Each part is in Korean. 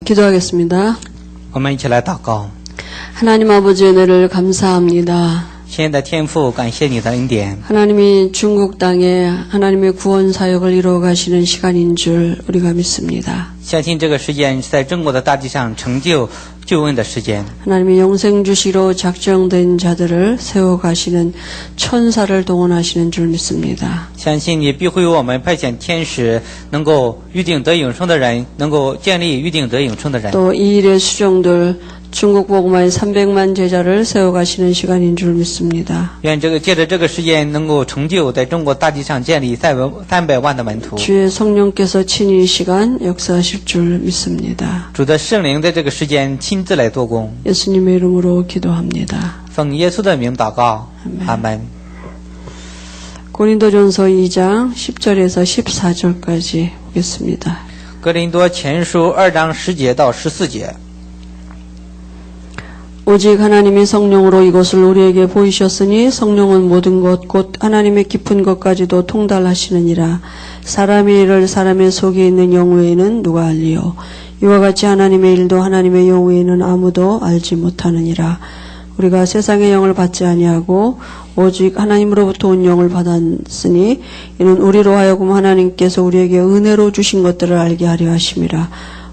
기도하겠습니다. 我们一起来祷告。 하나님 아버지의 은혜를 감사합니다. 亲爱的天父，感谢你的恩典。 하나님이 중국 땅에 하나님의 구원 사역을 이루어 가시는 시간인 줄 우리가 믿습니다. 相信这个时间是在中国的大地上成就救恩的时间。 하나님이 영생주시로 작정된 자들을 세워 가시는 천사를 동원하시는 줄 믿습니다. 相信你必会为我们派遣天使，能够预定得永生的人，能够建立预定得永生的人。 또 이 일의 수종들 중국 복음화의 300만 제자를 세워 가시는 시간인 줄 믿습니다. 愿借着这个时间，能够成就在中国大地上建立300万的门徒。 주의 성령께서 친히 이 시간 역사하실 줄 믿습니다. 主的圣灵在这个时间亲自来做工。 예수님의 이름으로 기도합니다. 奉耶稣的名祷告，阿门。 고린도전서 2장 10절에서 14절까지 보겠습니다. 哥林多前书2章10节到14节。 오직 하나님이 성령으로 이것을 우리에게 보이셨으니 성령은 모든 것 곧 하나님의 깊은 것까지도 통달하시느니라. 사람의 일을 사람의 속에 있는 영 외에는 누가 알리요. 이와 같이 하나님의 일도 하나님의 영 외에는 아무도 알지 못하느니라. 우리가 세상의 영을 받지 아니하고 오직 하나님으로부터 온 영을 받았으니 이는 우리로 하여금 하나님께서 우리에게 은혜로 주신 것들을 알게 하려 하심이라.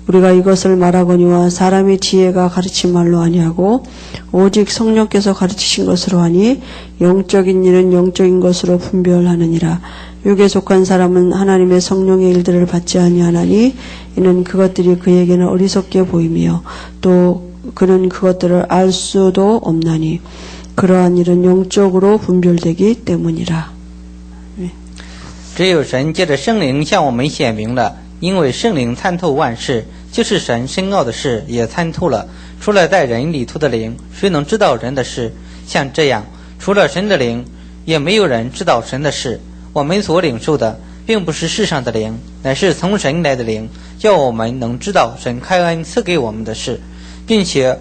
우리가 이것을 말하거니와 사람의 지혜가 가르친 말로 아니하고 오직 성령께서 가르치신 것으로 하니 영적인 일은 영적인 것으로 분별하느니라. 육에 속한 사람은 하나님의 성령의 일들을 받지 아니하나니 이는 그것들이 그에게는 어리석게 보이며 또 그는 그것들을 알 수도 없나니 그러한 일은 영적으로 분별되기 때문이라. 只有神借着圣灵向我们显明了，因为圣灵参透万事，就是神深奥的事也参透了。除了在人里头的灵，谁能知道人的事？像这样，除了神的灵，也没有人知道神的事。我们所领受的，并不是世上的灵，乃是从神来的灵，叫我们能知道神开恩赐给我们的事，并且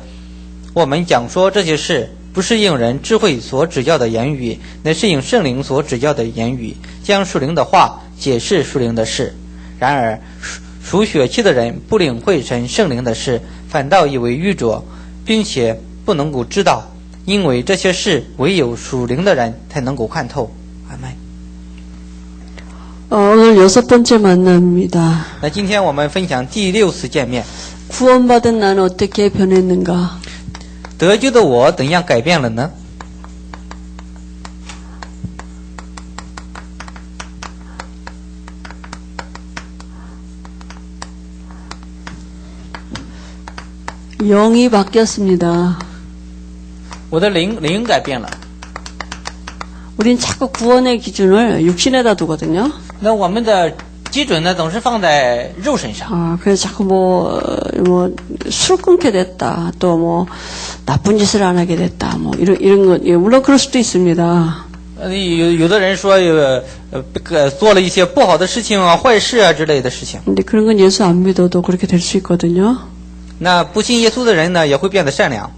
我们讲说这些事，不是应人智慧所指教的言语，乃是应圣灵所指教的言语，将属灵的话解释属灵的事。然而属血气的人不领会神圣灵的事，反倒以为愚拙，并且不能够知道，因为这些事唯有属灵的人才能够看透。阿们。 오늘 6번째 만남입니다. 那今天我们分享第6次见面。 구원받은 나는 어떻게 변했는가? 得救的我怎样改变了呢？ 영이 바뀌었습니다. 我的灵改变了。 우린 자꾸 구원의 기준을 육신에다 두거든요. 那我们的基准呢，总是放在肉身上。 그래서 자꾸 술 끊게 됐다. 또 나쁜 짓을 안 하게 됐다. 이런 것, 물론 그럴 수도 있습니다. 有的人说做了一些不好的事情啊、坏事啊之类的事情。 근데 그런 건 예수 안 믿어도 그렇게 될 수 있거든요. 那不信耶稣的人呢，也会变得善良。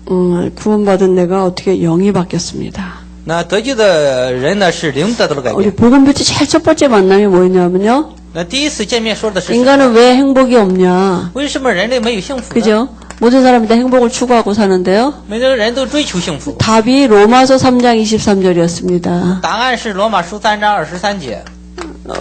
구원받은 내가 어떻게 영이 바뀌었습니다. 那得救的人呢，是灵得到了改 우리 变。 복음빌트 제일 첫 번째 만남이 뭐였냐면요. 那第一次见面说的是， 인간은 왜 행복이 없냐. 为什么人类没有幸福呢？ 그죠? 모든 사람이 다 행복을 추구하고 사는데요. 每个人都追求幸福。 답이 로마서 3장 23절이었습니다. 答案是罗马书3章23节。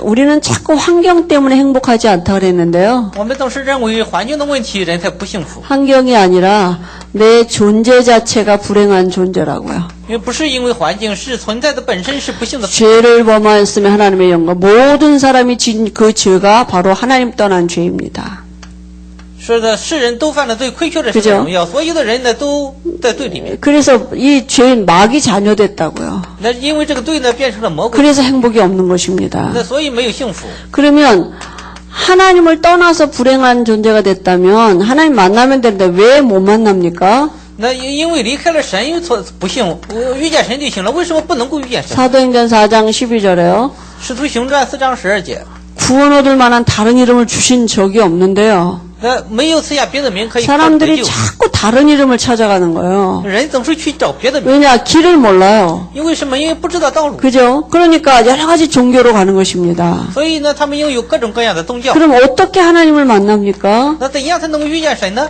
우리는 자꾸 환경 때문에 행복하지 않다고 그랬는데요. 我们总是认为环境的问题人才不幸福， 환경이 아니라 내 존재 자체가 불행한 존재라고요. 因为不是因为环境，是存在的本身是不幸的。 죄를 범하였으면 하나님의 영과 모든 사람이 진 그 죄가 바로 하나님 떠난 죄입니다. 说的世人都犯了罪，亏缺了神的荣耀，所有的人呢都在罪里面。 그래서 이 죄는 마귀 자녀됐다고요. 那因为这个罪呢变成了魔鬼， 그래서 행복이 없는 것입니다. 那所以没有幸福。 그러면 하나님을 떠나서 불행한 존재가 됐다면 하나님 만나면 되는데 왜 못 만납니까? 那因为离开了神，又不幸遇见神就行了，为什么不能够遇见神？ 사도행전 4장 12절에요. 使徒行传4章12节， 구원 얻을 만한 다른 이름을 주신 적이 없는데요. 那没有赐下别的名可以靠得 사람들이 救。 자꾸 다른 이름을 찾아가는 거예요. 人总是去找别的名， 왜냐? 길을 몰라요. 因为什么？因为不知道道路， 그죠? 그러니까 여러 가지 종교로 가는 것입니다. 所以呢，他们拥有各种各样的宗教。 그럼 어떻게 하나님을 만납니까? 那怎样才能够遇见神呢？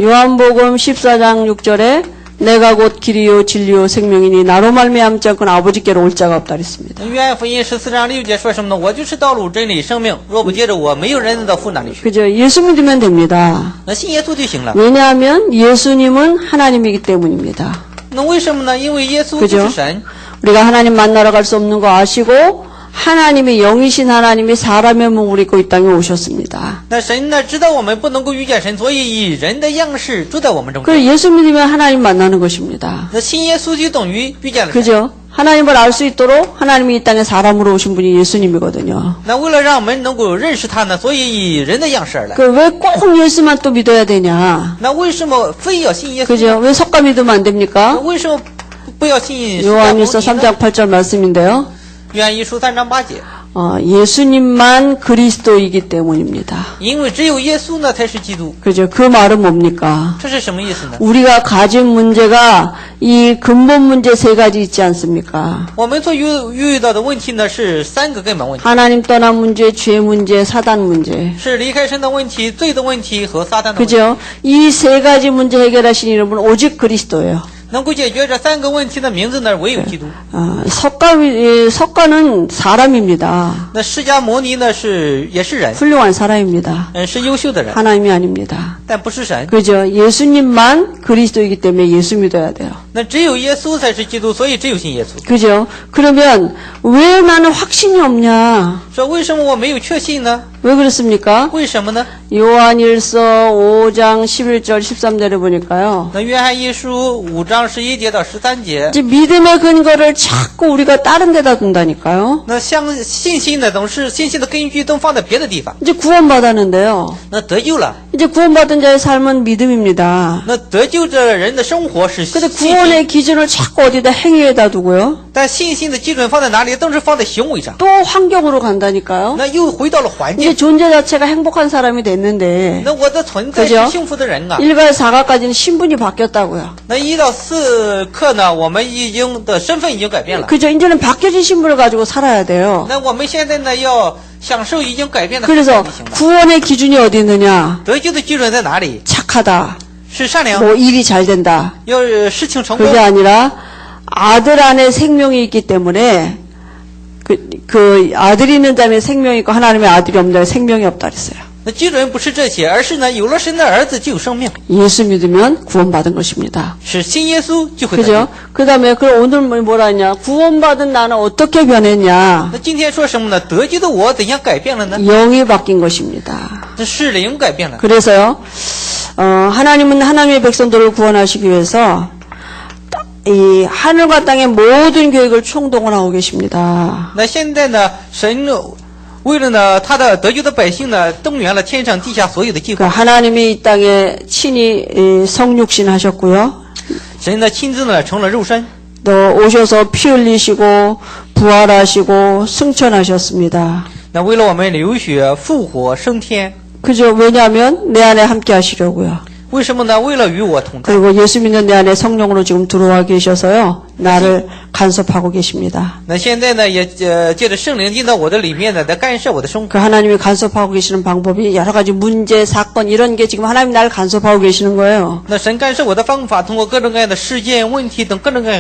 요한복음 14장 6절에 내가 곧 길이요 진리요 생명이니 나로 말미암지 않고는 아버지께로 올 자가 없다 그랬습니다. 约翰福音14章6节说什么呢？我就是道路、真理、生命，若不接着我，没有人能到父那里去。 그죠? 예수 믿으면 됩니다. 那信耶稣就行了。 왜냐하면 예수님은 하나님이기 때문입니다. 那为什么呢？因为耶稣 그죠? 就是神。 우리가 하나님 만나러 갈 수 없는 거 아시고 하나님의 영이신 하나님이 사람의 몸을 입고 이 땅에 오셨습니다. 那神呢，知道我们不能够遇见神，所以以人的样式住在我们中间。 그 예수 믿으면 하나님 만나는 것입니다. 那信耶稣就等于遇见了神。 그죠? 하나님을 알 수 있도록 하나님이 이 땅에 사람으로 오신 분이 예수님이거든요. 那为了让我们能够认识他呢，所以以人的样式而来。 그 왜 꼭 예수만 또 믿어야 되냐? 那为什么非要信耶稣？ 그죠? 왜 석가 믿으면 안 那 됩니까? 为什么不要信 요한일서 释迦牟尼 3장 8절 말씀인데요. 约翰一书3章8节， 예수님만 그리스도이기 때문입니다. 因为只有耶稣呢才是基督。 그죠? 그 말은 뭡니까? 这是什么意思呢？ 우리가 가진 문제가 이 근본 문제 3가지 있지 않습니까? 我们所遇到的问题呢是3个根本问题， 하나님 떠난 문제, 죄 문제, 사단 문제. 是离开神的问题、罪的问题和撒旦的问题。 그죠? 이 3가지 문제 해결하신 이름은 오직 그리스도예요. 能够解决这3个问题的名字呢，唯有基督。 석가는 사람입니다. 那释迦牟尼呢也是人， 훌륭한 사람입니다. 是优秀的人， 하나님이 아닙니다. 但不是神。 그죠? 예수님만 그리스도이기 때문에 예수 믿어야 돼요. 那只有耶稣才是基督，所以只有信耶稣。 그죠? 그러면 왜 나는 확신이 없냐? 说为什么我没有确信呢？ 왜 그렇습니까? 为什么呢？ 요한일서 5장 11절 13절에 보니까요. 那约翰一书5章11节到13节， 이제 믿음의 근거를 자꾸 우리가 다른 데다 둔다니까요. 那信心呢，总是信心的根据都放在别的地方。 이제 구원받았는데요. 那得救了， 이제 구원받은 자의 삶은 믿음입니다. 那得救的人的生活是信 근데 心， 구원의 기준을 자꾸 어디다 행위에다 두고요. 但信心的基准放在哪里？都是放在行为上。 또 환경으로 간다니까요. 那又回到了环境。 이제 존재 자체가 행복한 사람이 됐는데 那我的存在 그죠? 是幸福的人啊。 1과 4가까지는 신분이 바뀌었다고요. 那1到4课呢，我们已经的身份已经改变了。 그죠? 이제는 바뀌어진 신분을 가지고 살아야 돼요. 那我们现在呢，要享受已经改变的身 그래서 份就行了。 구원의 기준이 어디 있느냐? 得救的基准在哪里？ 착하다. 是善良， 뭐 일이 잘 된다. 要事情成功 그게 。 아니라 아들 안에 생명이 있기 때문에 그 아들이 있는 자는 생명이 있고 하나님의 아들이 없는 자는 생명이 없다 그랬어요. 那基准不是这些，而是呢，有了神的儿子就有生命， 예수 믿으면 구원받은 것입니다. 是信耶稣就会得救 그죠? 。 그 다음에 그럼 오늘 뭐라 했냐? 구원받은 나는 어떻게 변했냐? 那今天说什么呢？得救的我怎样改变了呢？ 영이 바뀐 것입니다. 这是灵改变了。 그래서요, 하나님은 하나님의 백성들을 구원하시기 위해서 이 하늘과 땅의 모든 계획을 총동원하고 계십니다. 那现在呢，神为了呢他的得救的百姓呢，动员了天上地下所有的计 그 划。 하나님이 이 땅에 친히 성육신 하셨고요. 神呢亲自呢成了肉身， 또 오셔서 피 흘리시고 부활하시고 승천하셨습니다. 那为了我们流血复活升天。 그죠? 왜냐하면 내 안에 함께 하시려고요. 为什么呢？为了与我同在。 그리고 예수 믿는 내 안에 성령으로 지금 들어와 계셔서요. 나를 간섭하고 계십니다. 那现在呢，也借着圣灵进到我的里面呢，在干涉我的生活。 그 하나님이 간섭하고 계시는 방법이 여러 가지 문제, 사건 이런 게 지금 하나님 나를 간섭하고 계시는 거예요. 那神干涉我的方法，通过各种各样的事件、问题等各种各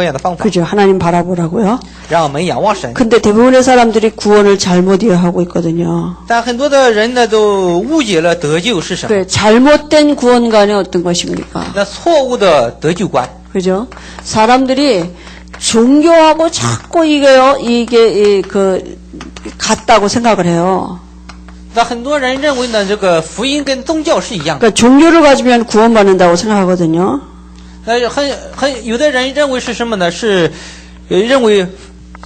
样的方法， 그죠? 하나님 바라보라고요. 让我们仰望神。 근데 대부분의 사람들이 구원을 잘못 이해하고 있거든요. 但很多的人呢，都误解了得救是什么。 그래, 잘못된 구원관이 어떤 것입니까? 那错误的得救观， 그죠? 사람들이 종교하고 자꾸 이게 같다고 생각을 해요. 那很多人认为呢，这个福音跟宗教是一样的。 그러니까 종교를 가지면 구원받는다고 생각하거든요. 那有的人认为是什么呢？是认为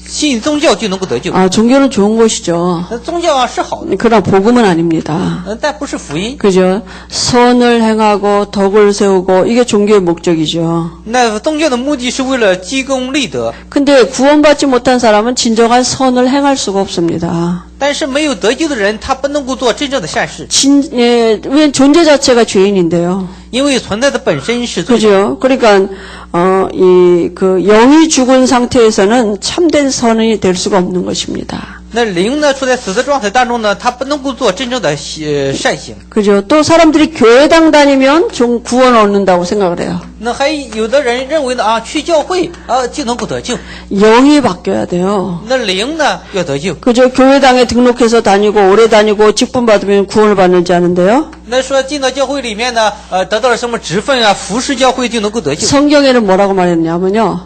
信宗教就能够得救。 아, 종교는 좋은 것이죠. 那宗教是好的， 그러나 복음은 아닙니다. 但不是福音。 그죠? 선을 행하고 덕을 세우고 이게 종교의 목적이죠. 那宗教的目的是为了积功立德， 근데 구원받지 못한 사람은 진정한 선을 행할 수가 없습니다. 但是没有得救的人，他不能够做真正的善事， 왜 존재 자체가 죄인인데요. 因为存在的本身是罪。 그죠? 그러니까 영이 죽은 상태에서는 참된 선이 될 수가 없는 것입니다. 那灵呢，处在死的状态当中呢，他不能够做真正的善行。 그죠? 또 사람들이 교회당 다니면 좀 구원 얻는다고 생각을 해요. 那还有的人认为呢，啊，去教会就能够得救。 영이 바뀌어야 돼요. 那灵呢要得救。 그죠? 교회당에 등록해서 다니고 오래 다니고 직분 받으면 구원을 받는지 아는데요. 那说进到教会里面呢，得到了什么职分啊，服侍教会就能够得救。 성경에는 뭐라고 말했냐면요.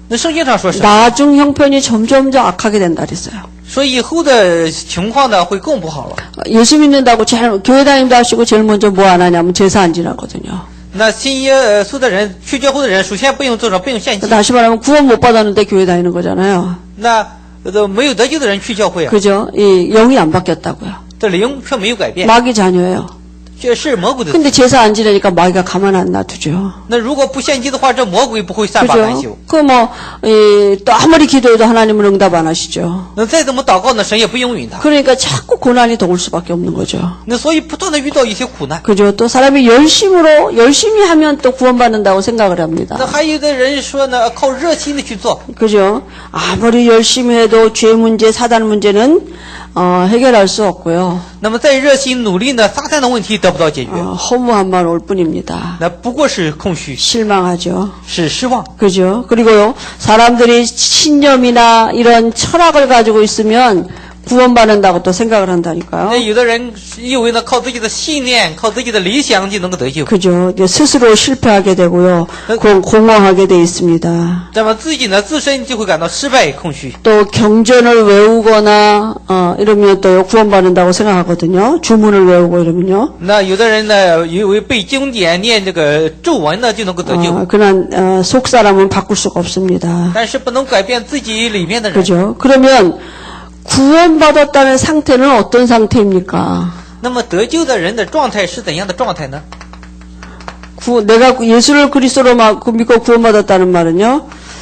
那圣经上说是， 나중 형편이 점점 더 악하게 된다 그랬어요. 说以后的情况呢会更不好了。 예수 믿는다고 교회 다닌다 하시고 제일 먼저 뭐 안 하냐면 제사 안 지나거든요. 那信耶稣的人，去教会的人，首先不用做什么，不用献祭。 다시 말하면 구원 못 받았는데 교회 다니는 거잖아요. 那没有得救的人去教会啊， 그죠? 이 영이 안 바뀌었다고요. 这灵却没有改变， 마귀 자녀예요. 这是魔鬼的。 근데 제사 안 지내니까 마귀가 가만 안 놔두죠. 那如果不献祭的话，这魔鬼不会善罢甘休。 그죠? 또 아무리 기도해도 하나님은 응답 안 하시죠. 那再怎么祷告呢，神也不应允他。 그러니까 자꾸 고난이 더 올 수밖에 없는 거죠. 那所以不断的遇到一些苦难。 그죠? 또 사람이 열심히 하면 또 구원받는다고 생각을 那 합니다. 还有的人说呢，靠热心的去做， 그죠? 아무리 열심히 해도 죄 문제, 사단 문제는 해결할 수 없고요. 那么再热心努力呢，撒旦的问题得不到解决， 허무함만 올 뿐입니다. 那不过是空虚， 실망하죠. 是失望。 그죠? 그리고요, 사람들이 신념이나 이런 철학을 가지고 있으면 구원받는다고 또 생각을 한다니까요. 那有的人以为呢，靠自己的信念，靠自己的理想就能够得救， 그죠? 이제 스스로 실패하게 되고요. 공허하게 돼 있습니다. 那么自己呢自身就会感到失败、空虚。 또 경전을 외우거나 이러면 또 구원받는다고 생각하거든요. 주문을 외우고 이러면요. 那有的人呢，以为背经典、念这个咒文呢就能够得救， 그러나 속 사람은 바꿀 수가 없습니다. 但是不能改变自己里面的人。 그죠? 그러면 구원받았다는 상태는 어떤 상태입니까? 那么得救的人的状态是怎样的状态呢？ 내가 예수를 그리스도로 믿고 구원받았다는 말은요.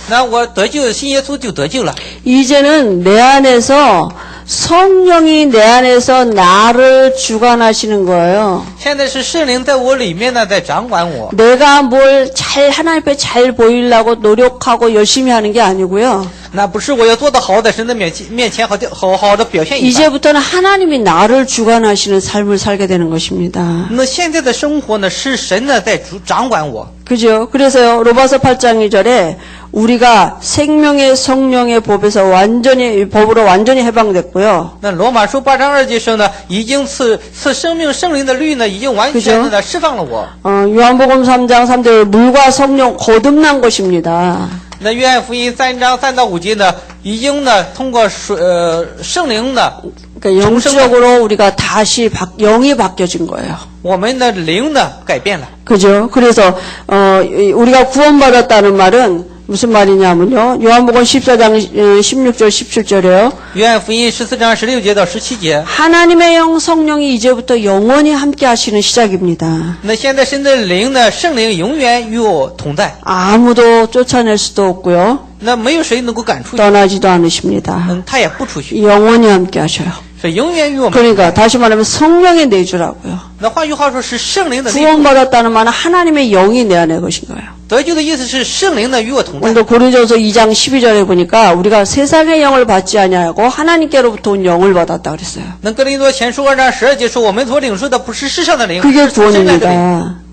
那我得救，信耶稣就得救了。 이제는 내 안에서 성령이 내 안에서 나를 주관하시는 거예요. 现在是圣灵在我里面呢，在掌管我。 내가 뭘 하나님 앞에 잘 보이려고 노력하고 열심히 하는 게 아니고요. 那不是我要做得好，在神的面前好的表现一番。 이제부터는 하나님이 나를 주관하시는 삶을 살게 되는 것입니다. 那现在的生活呢，是神呢在掌管我。 그죠? 그래서요, 로마서 8장 2절에 우리가 생명의 성령의 법으로 완전히 해방됐고요. 那罗马书8章2节说呢，已经赐生命圣灵的律呢，已经完全的释放了我。 요한복음 3장 3절 물과 성령 거듭난 것입니다. 那约翰福音3章3到5节呢，已经呢通过圣灵呢， 그러니까 영적으로 우리가 다시 영이 바뀌어진 거예요. 我们的灵呢改变了。 그죠? 그래서 우리가 구원받았다는 말은 무슨 말이냐면요. 요한복음 14장 16절 17절에요. 约翰福音14章16节到17节。 하나님의 영 성령이 이제부터 영원히 함께 하시는 시작입니다. 那现在神的灵呢，圣灵永远与我同在。 아무도 쫓아낼 수도 없고요. 那没有谁能够赶出去， 떠나지도 않으십니다. 他也不出去， 영원히 함께 하셔요. 是永远与我们。 그러니까 다시 말하면 성령의 내주라고요. 那换句话说是圣灵的内住。 구원받았다는 말은 하나님의 영이 내 안에 거신 거예요. 得救的意思是圣灵呢与我同在。 오늘도 고린도서 2장 12절에 보니까 우리가 세상의 영을 받지 아니하고 하나님께로부터 온 영을 받았다 그랬어요. 那哥林多前书2章12节说，我们所领受的不是世上的灵， 그게 是从神来的灵。 구원입니다.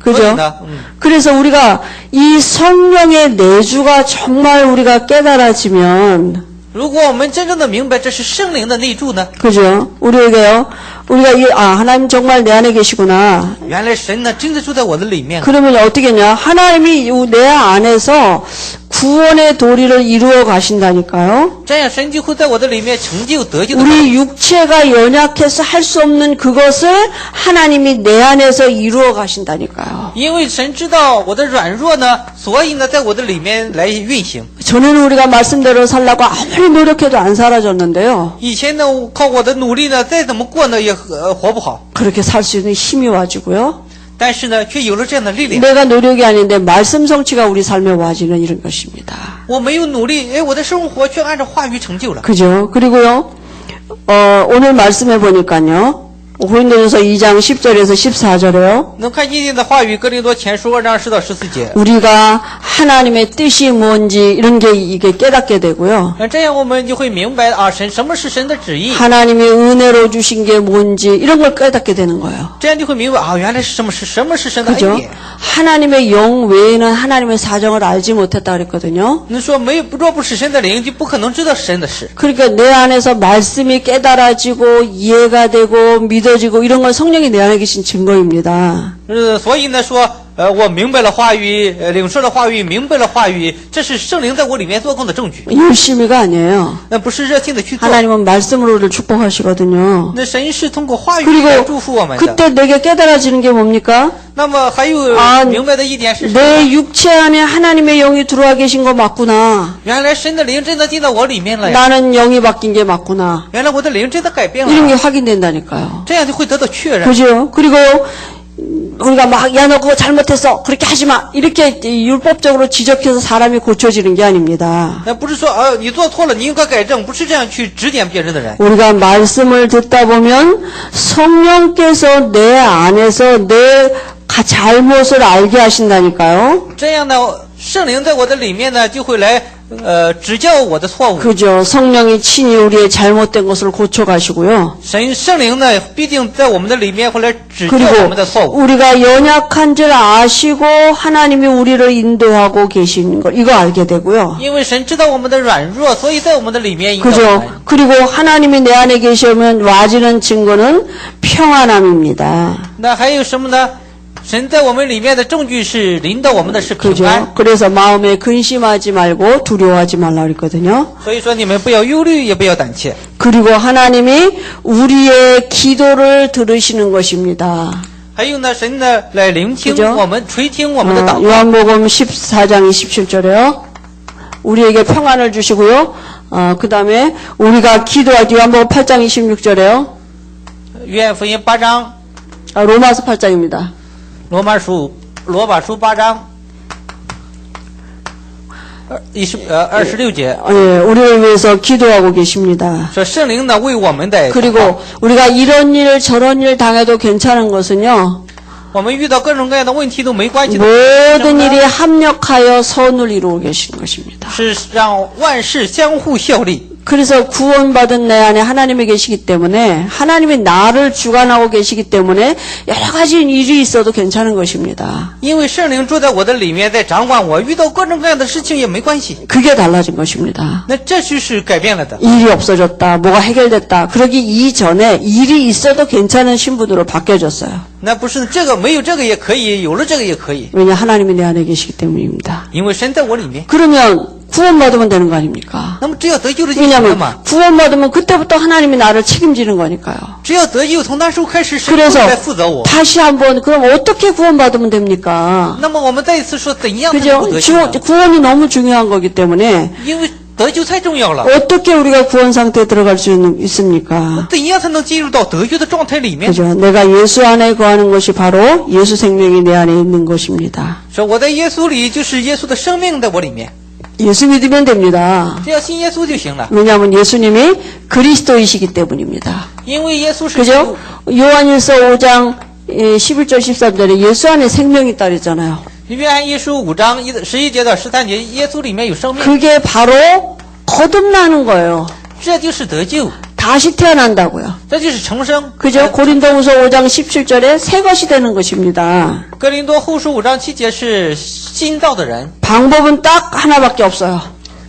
所以 그죠? 呢， 그래서 우리가 이 성령의 내주가 정말 우리가 깨달아지면 如果我们真正的明白这是圣灵的内住呢， 그죠? 우리가 하나님 정말 내 안에 계시구나. 原来神呢真的住在我的里面。 그러면 어떻게 했냐? 하나님이 내 안에서 구원의 도리를 이루어 가신다니까요. 这样神就会在我的里面成就得救的。 우리 육체가 연약해서 할 수 없는 그것을 하나님이 내 안에서 이루어 가신다니까요. 因为神知道我的软弱呢，所以呢，在我的里面来运行。 전에는 우리가 말씀대로 살라고 아무리 노력해도 안 사라졌는데요. 以前呢，靠我的努力呢，再怎么过呢，也活不好。 그렇게 살 수 있는 힘이 와지고요. 但是呢，却有了这样的力量。 내가 노력이 아닌데 말씀 성취가 우리 삶에 와지는 이런 것입니다. 我没有努力，哎，我的生活却按照话语成就了。 그죠? 그리고요, 오늘 말씀해 보니까요, 고린도전서 2장 10절에서 14절에요. 能看今天的话语，哥林多前书2章10到14节。 우리가 하나님의 뜻이 뭔지 이런 게 이게 깨닫게 되고요. 这样我们就会明白啊，什么是神的旨意， 하나님의 은혜로 주신 게 뭔지 이런 걸 깨닫게 되는 거예요. 这样就会明白啊，原来是什么是神的恩 그죠? 典。 하나님의 영 외에는 하나님의 사정을 알지 못했다 그랬거든요. 你说没有，若不是神的灵，就不可能知道神的事。 그러니까 내 안에서 말씀이 깨달아지고 이해가 되고 믿어지고 이런 건 성령이 내 안에 계신 증거입니다. 所以呢说，我明白了话语，领受了话语，明白了话语，这是圣灵在我里面做工的证据。 열심히가 아니에요. 那不是热心的去做， 하나님은 말씀으로 우리를 축복하시거든요. 那神是通过话语来祝福我们的。 그때 내게 깨달아지는 게 뭡니까? 那么还有 아 明白的一点是什么？ 내 육체 안에 하나님의 영이 들어와 계신 거 맞구나. 原来神的灵真的进到我里面了呀！ 나는 영이 바뀐 게 맞구나. 原来我的灵真的改变 이런 게 了， 확인된다니까요. 这样就会得到确认。 그죠? 그리고 우리가 막, 야, 너 그거 잘못했어. 그렇게 하지 마. 이렇게 율법적으로 지적해서 사람이 고쳐지는 게 아닙니다. 那不是说你做错了，你应该改正，不是这样去指点别人的人。 우리가 말씀을 듣다 보면 성령께서 내 안에서 내 잘못을 알게 하신다니까요. 这样呢，圣灵在我的里面呢，就会来指教我的错误。 그죠? 성령이 친히 우리의 잘못된 것을 고쳐가시고요. 圣灵呢，必定在我们的里面会来指教 그리고 我们的错误。 우리가 연약한 줄 아시고 하나님이 우리를 인도하고 계시는 걸 이거 알게 되고요. 因为神知道我们的软弱，所以在我们的里面引导我 그죠? 们。 그리고 하나님이 내 안에 계시면 와지는 증거는 평안함입니다. 那还有什么呢？神在我们里面的证据是领导我们的是平 그죠? 安。 그래서 마음에 근심하지 말고 두려워하지 말라 그랬거든요. 所以说你们不要忧虑，也不要胆怯。 그리고 하나님이 우리의 기도를 들으시는 것입니다. 还有呢，神呢来聆听 그죠? 我们，垂听我们的祷告。 요한복음 14장 27절에요. 우리에게 평안을 주시고요. 그 다음에 우리가 기도할 때 요한복음 8장 26절에요. 约翰福音8章， 로마서 8장입니다. 罗马书8章26节 예, 우리를 위해서 기도하고 계십니다. 说圣灵呢为我们的祷告。 그리고 우리가 이런 일 저런 일 당해도 괜찮은 것은요. 我们遇到各种各样的问题都没关系的， 모든 일이 합력하여 선을 이루고 계시는 것입니다. 是让万事相互效力。 그래서 구원받은 내 안에 하나님이 계시기 때문에 하나님이 나를 주관하고 계시기 때문에 여러 가지 일이 있어도 괜찮은 것입니다. 因为圣灵住在我的里面，在掌管我，遇到各种各样的事情也没关系。 그게 달라진 것입니다. 那这就是改变了的。 일이 없어졌다, 뭐가 해결됐다. 그러기 이전에 일이 있어도 괜찮은 신분으로 바뀌어졌어요. 那不是这个没有这个也可以，有了这个也可以， 왜냐 하나님이 내 안에 계시기 때문입니다. 因为神在我里面。 그러면 구원받으면 되는 거 아닙니까? 那么只要得救了就行了 왜냐하면 嘛。 구원받으면 그때부터 하나님이 나를 책임지는 거니까요. 只要得救，从那时候开始，神就 그래서 在负责我。 다시 한번 그럼 어떻게 구원받으면 됩니까? 那么我们再一次说，怎样才能不 그죠? 得救呢？ 구원이 너무 중요한 거기 때문에 因为得救太重要了。 어떻게 우리가 구원 상태에 들어갈 수 있습니까? 怎样才能进入到得救的状态里面？ 그죠? 내가 예수 안에 거하는 것이 바로 예수 생명이 내 안에 있는 것입니다. 说我在耶稣里，就是耶稣的生命在我里面， 예수 믿으면 됩니다. 只要信耶稣就行了。 왜냐하면 예수님이 그리스도이시기 때문입니다. 因为耶稣是 그죠? 요한일서 5장 11절 13절에 예수 안에 생명이 있다 그랬잖아요. 约翰一书5章11节到13节，耶稣里面有生命， 그게 바로 거듭나는 거예요. 这就是得救， 다시 태어난다고요. 这就是重生。 그죠? 고린도후서 5장 17절에 새 것이 되는 것입니다. 哥林多后书5章7节是新造的人， 방법은 딱 하나밖에 없어요.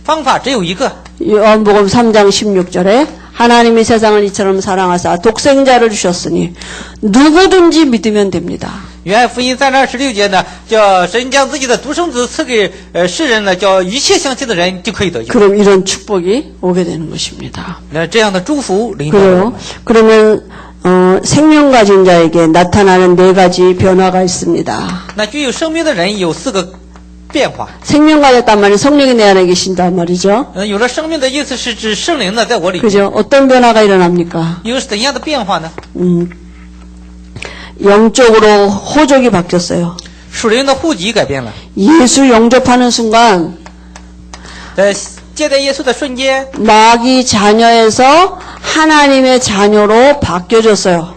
方法只有一个。 요한복음 3장 16절에 하나님이 세상을 이처럼 사랑하사 독생자를 주셨으니 누구든지 믿으면 됩니다. 约翰福音3章16节呢，叫神将自己的独生子赐给世人呢，叫一切相信的人就可以得救。 그럼 이런 축복이 오게 되는 것입니다. 那这样的祝福临到我 그래요. 们。 그러면 생명 가진 자에게 나타나는 네 가지 변화가 있습니다. 那具有生命的人有4个变化。 생명 가졌단 말이 성령이 내 안에 계신단 말이죠. 有了生命的意思是指圣灵呢在我里面。 그죠? 어떤 변화가 일어납니까? 又是怎样的变化呢？ 영적으로 호적이 바뀌었어요. 属灵的户籍改变了， 예수 영접하는 순간 在接待耶稣的瞬间， 마귀 자녀에서 하나님의 자녀로 바뀌어졌어요.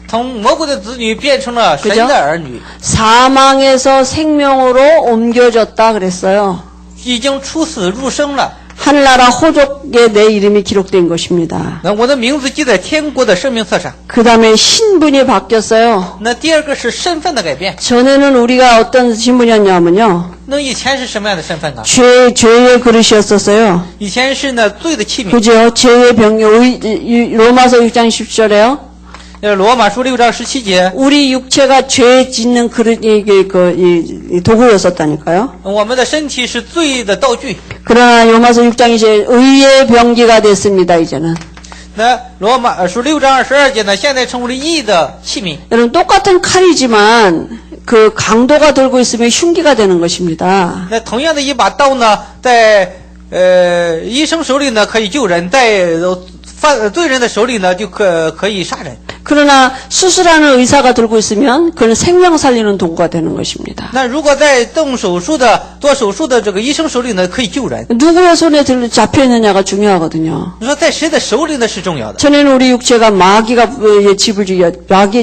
从魔鬼的子女变成了神 그죠? 的儿女， 사망에서 생명으로 옮겨졌다 그랬어요. 已经出死入生了。 하늘나라 호적에 내 이름이 기록된 것입니다. 那我的名字记在天国的生命册上。 그 다음에 신분이 바뀌었어요. 那第二个是身份的改变。 전에는 우리가 어떤 신분이었냐면요. 那以前是什么样的身份呢？ 죄의 그릇이었었어요. 以前是呢罪的器皿。 그죠? 죄의 병, 로마서 6장 10절에요. 罗马书6章17节， 우리 육체가 죄 짓는 그릇, 도구였었다니까요. 我们的身体是罪的道具。 그러나 로마서 6장 이제 의의 병기가 됐습니다, 이제는. 那罗马书6章22节呢，现在成为了义的器皿。 여러분, 똑같은 칼이지만 그 강도가 들고 있으면 흉기가 되는 것입니다. 那同样的一把刀呢，在医生手里呢可以救人，在罪人的手里呢就可以杀人。 그러나 수술하는 의사가 들고 있으면 그는 생명 살리는 도구가 되는 것입니다. 那如果在做手术的这个医生手里呢，可以救人。 누구의 손에 잡혀 있느냐가 중요하거든요. 你说在谁的手里呢是重要的。 전에는 우리 육체가 마귀의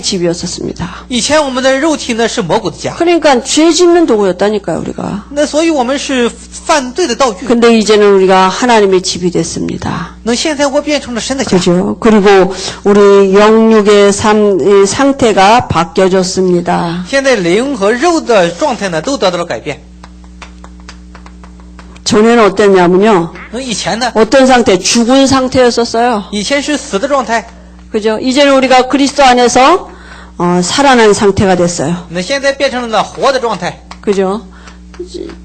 집이었었습니다. 以前我们的肉体呢是魔鬼的家， 그러니까 죄 짓는 도구였다니까요, 우리가. 那所以我们是犯罪的道具。 근데 이제는 우리가 하나님의 집이 됐습니다. 那现在我变成了神的家。 그죠? 그리고 우리 영육의 상태가 바뀌어졌습니다. 现在灵和肉的状态呢都得到了改变。 전에는 어땠냐면요. 那以前呢？ 어떤 상태? 죽은 상태였었어요. 以前是死的状态。 그죠? 이제는 우리가 그리스도 안에서 살아난 상태가 됐어요. 那现在变成了呢活的状态。 그죠?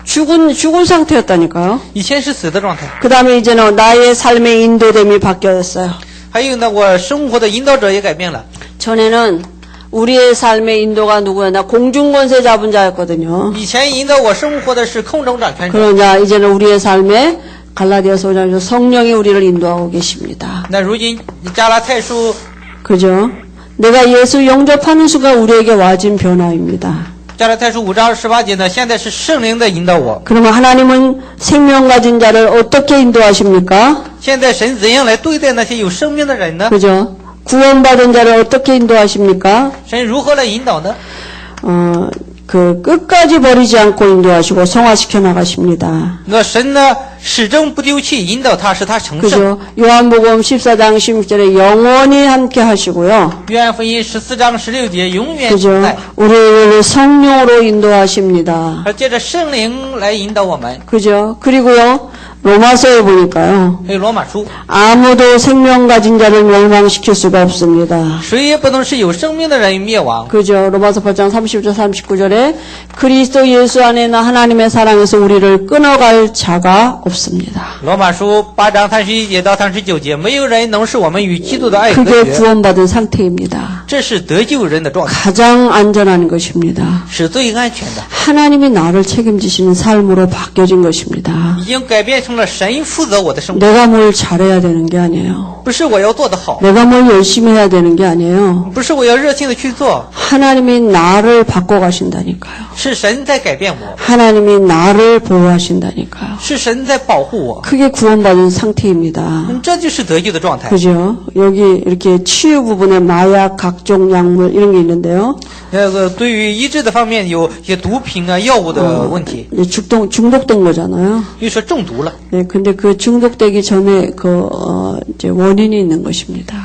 죽은 상태였다니까요. 以前是死的状态。 그 다음에 이제는 나의 삶의 인도됨이 바뀌었어요. 还有呢，我生活的引导者也改变了。 전에는 우리의 삶의 인도가 누구였나? 공중권세 잡은 자였거든요. 以前引导我生活的是空中掌权者。 그러나 이제는 우리의 삶에 갈라디아서 5장에서 성령이 우리를 인도하고 계십니다. 那如今加拉太书 그죠? 내가 예수 영접하는 순간 우리에게 와진 변화입니다. 加拉太书5章18节呢，现在是圣灵的引导我。 그러면 하나님은 생명 가진 자를 어떻게 인도하십니까? 现在神怎样来对待那些有生命的人呢？ 그죠? 구원받은 자를 어떻게 인도하십니까? 神如何来引导呢？ 끝까지 버리지 않고 인도하시고 성화시켜 나가십니다. 那神呢，始终不丢弃，引导他，使他成圣。 그죠? 요한복음 14장 16절에 영원히 함께 하시고요. 约翰福音14章16节，永远 그죠? 在， 우리를 성령으로 인도하십니다. 而借着圣灵来引导我们。 그죠? 그리고요, 로마서에 보니까요, 还有罗马书， 아무도 생명 가진 자를 멸망시킬 수가 없습니다. 谁也不能使有生命的人灭亡。 그죠? 로마서 8장 30절 39절에 그리스도 예수 안에는 하나님의 사랑에서 우리를 끊어갈 자가 없습니다. 罗马书8章31节到39节，没有人能使我们与基督的爱隔 그게 绝， 구원받은 상태입니다. 这是得救人的状态， 가장 안전한 것입니다. 是最安全的， 하나님이 나를 책임지시는 삶으로 바뀌어진 것입니다. 已经改变成了神负责我的生活， 내가 뭘 잘해야 되는 게 아니에요. 不是我要做得好， 내가 뭘 열심히 해야 되는 게 아니에요. 不是我要热心的去做， 하나님이 나를 바꿔가신다니까요. 是神在改变我， 하나님이 나를 보호하신다니까요. 是神在保护我， 그게 구원받은 상태입니다. 这就是得救的状态。 그죠? 여기 이렇게 치유 부분에 마약, 각종 약물 이런 게 있는데요. 对于医治的方面，有一些毒品啊、药物的问题， 이제 중독된 거잖아요. 又说中毒了。 네, 근데 그 중독되기 전에 이제 원인이 있는 것입니다.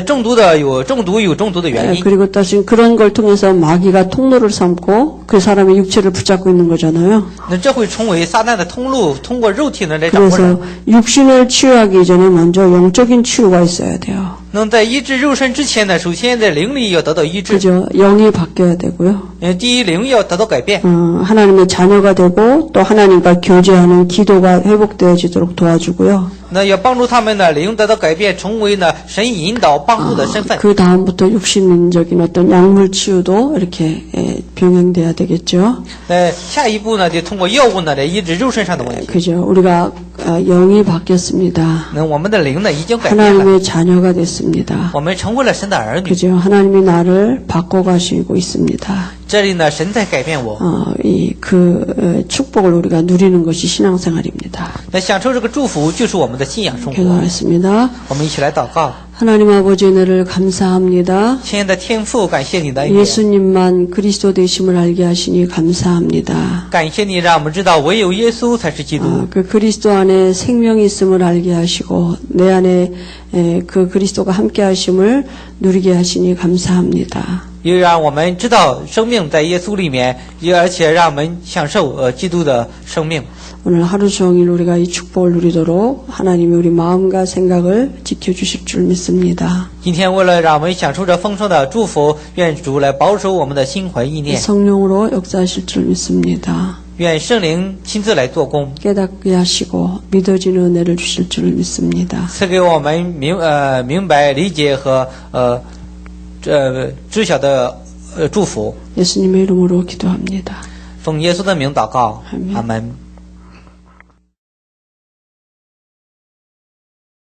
中毒的有中毒的原因。 그리고 다시 그런 걸 통해서 마귀가 통로를 삼고 그 사람의 육체를 붙잡고 있는 거잖아요. 那这会成为撒旦的通路，通过肉体呢来掌握人。 그래서 육신을 치유하기 전에 먼저 영적인 치유가 있어야 돼요. 能在医治肉身之前呢，首先在灵里要得到医治。 그죠? 영이 바뀌어야 되고요. 第一灵要得到改变。 하나님의 자녀가 되고 또 하나님과 교제하는 기도가 회복되어지도록 도와주고요. 那要帮助他们呢，灵得到改变，成为呢神引导帮助的身份。 그 다음부터 육신적인 어떤 약물 치유도 이렇게 병행돼야 되겠죠. 那下一步呢，就通过药物呢来医治肉身上的问题。 그죠? 우리가 영이 바뀌었습니다. 那我们的灵呢已经改变了， 하나님의 자녀가 됐습니다. 我们成为了神的儿女。 그죠? 하나님이 나를 바꿔가시고 있습니다. 这里呢，神在改变我。 축복을 우리가 누리는 것이 신앙생활입니다. 那享受这个祝福就是我们的信仰生活。 기도하겠습니다. 我们一起来祷告。 하나님 아버지 은혜를 감사합니다. 亲爱的天父，感谢你的恩典， 예수님만 그리스도 되심을 알게 하시니 감사합니다. 感谢你让我们知道唯有耶稣才是基督。 그 그리스도 안에 생명이 있음을 알게 하시고 내 안에 그 그리스도가 함께 하심을 누리게 하시니 감사합니다. 又让我们知道生命在耶稣里面，而且让我们享受基督的生命。 오늘 하루 종일 우리가 이 축복을 누리도록 하나님이 우리 마음과 생각을 지켜주실 줄 믿습니다. 今天为了让我们享受这丰盛的祝福，愿主来保守我们的心怀意念， 성령으로 역사하실 줄 믿습니다. 愿圣灵亲自来做工， 깨닫게 하시고 믿어지는 은혜를 주실 줄 믿습니다. 赐给我们明白、理解和知晓的祝福。 예수님의 이름으로 기도합니다. 奉耶稣的名祷告， 아멘. 阿门。